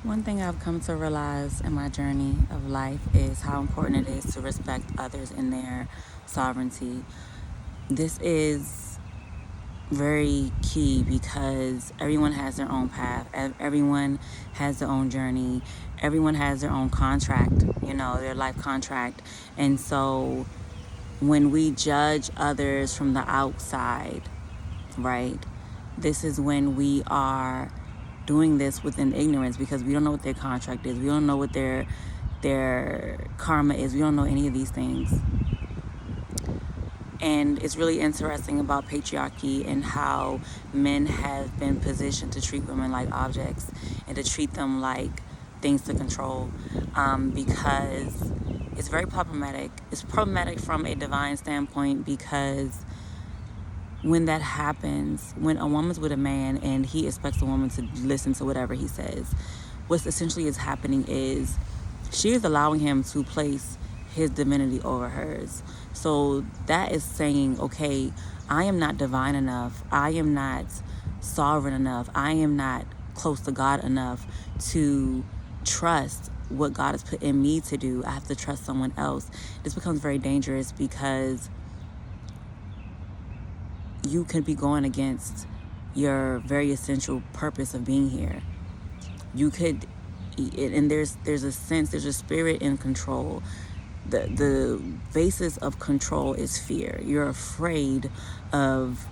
One thing I've come to realize in my journey of life is how important it is to respect others in their sovereignty. This is very key because everyone has their own path, everyone has their own journey, everyone has their own contract, their life contract. And so when we judge others from the outside, right, this is when we are doing this within ignorance because we don't know what their contract is. We don't know what their karma is. We don't know any of these things. And it's really interesting about patriarchy and how men have been positioned to treat women like objects and to treat them like things to control, because it's very problematic. It's problematic from a divine standpoint because when that happens, when a woman's with a man and he expects a woman to listen to whatever he says, what essentially is happening is she is allowing him to place his divinity over hers. So that is saying, okay, I am not divine enough. I am not sovereign enough. I am not close to God enough to trust what God has put in me to do. I have to trust someone else. This becomes very dangerous because you could be going against your very essential purpose of being here. You could, and there's a sense, there's a spirit in control. The basis of control is fear. You're afraid of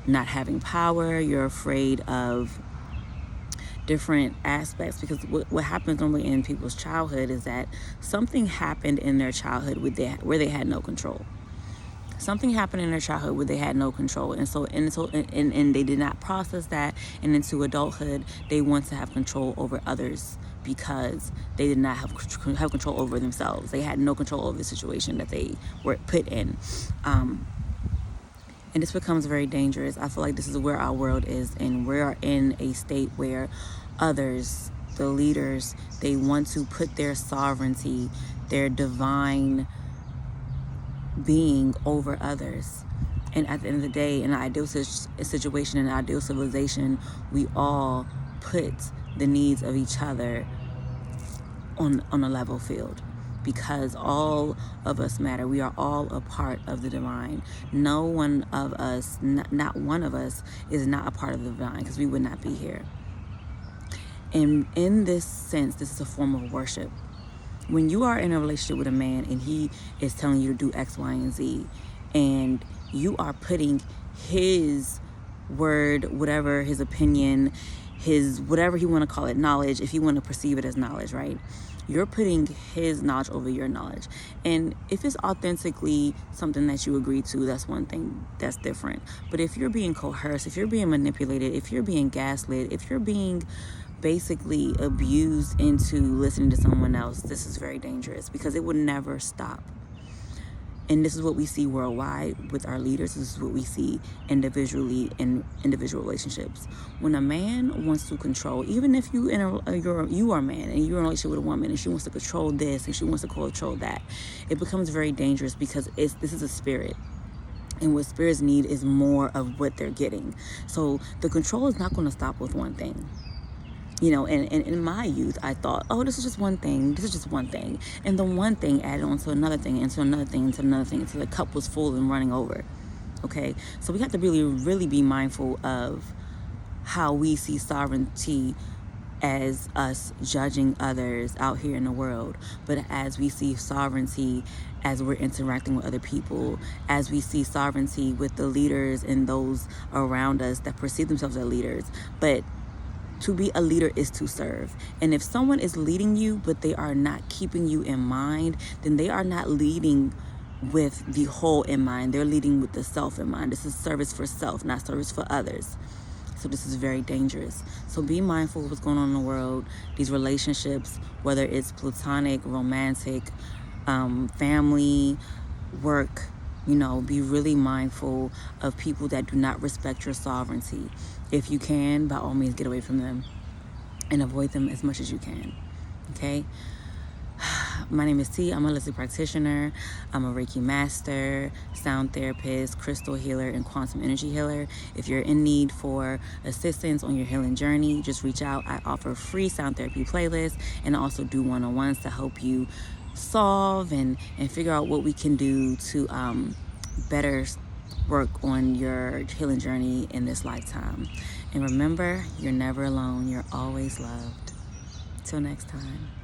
not having power. You're afraid of different aspects because what happens normally in people's childhood is that something happened in their childhood where they had no control. Something happened in their childhood where they had no control, and they did not process that, and into adulthood they want to have control over others because they did not have control over themselves. They had no control over the situation that they were put in, and this becomes very dangerous. I feel like this is where our world is, and we are in a state where others, the leaders, they want to put their sovereignty, their divine being over others. And at the end of the day, in an ideal situation, in an ideal civilization, we all put the needs of each other on a level field because all of us matter. We are all a part of the divine. No one of us, not one of us, is not a part of the divine because we would not be here. And in this sense, this is a form of worship. When you are in a relationship with a man and he is telling you to do X, Y, and Z, and you are putting his word, whatever, his opinion, his whatever he want to call it, knowledge, if you want to perceive it as knowledge, right? You're putting his knowledge over your knowledge. And if it's authentically something that you agree to, that's one thing, that's different. But if you're being coerced, if you're being manipulated, if you're being gaslit, if you're being basically abused into listening to someone else, this is very dangerous because it would never stop. And this is what we see worldwide with our leaders. This is what we see individually in individual relationships. When a man wants to control, even if you are a man and you're in a relationship with a woman and she wants to control this and she wants to control that, it becomes very dangerous because this is a spirit. And what spirits need is more of what they're getting. So the control is not going to stop with one thing. And in my youth, I thought, oh, this is just one thing. This is just one thing. And the one thing added on to another thing, and to another thing, and to another thing, until the cup was full and running over. Okay? So we have to really, really be mindful of how we see sovereignty as us judging others out here in the world, but as we see sovereignty as we're interacting with other people, as we see sovereignty with the leaders and those around us that perceive themselves as leaders. But to be a leader is to serve. And if someone is leading you, but they are not keeping you in mind, then they are not leading with the whole in mind. They're leading with the self in mind. This is service for self, not service for others. So this is very dangerous. So be mindful of what's going on in the world. These relationships, whether it's platonic, romantic, family, work, be really mindful of people that do not respect your sovereignty. If you can, by all means, get away from them and avoid them as much as you can. Okay? My name is T. I'm a holistic practitioner. I'm a Reiki master, sound therapist, crystal healer, and quantum energy healer. If you're in need for assistance on your healing journey, just reach out. I offer free sound therapy playlists, and I also do one-on-ones to help you solve and figure out what we can do to better work on your healing journey in this lifetime. And remember, you're never alone. You're always loved. Till next time.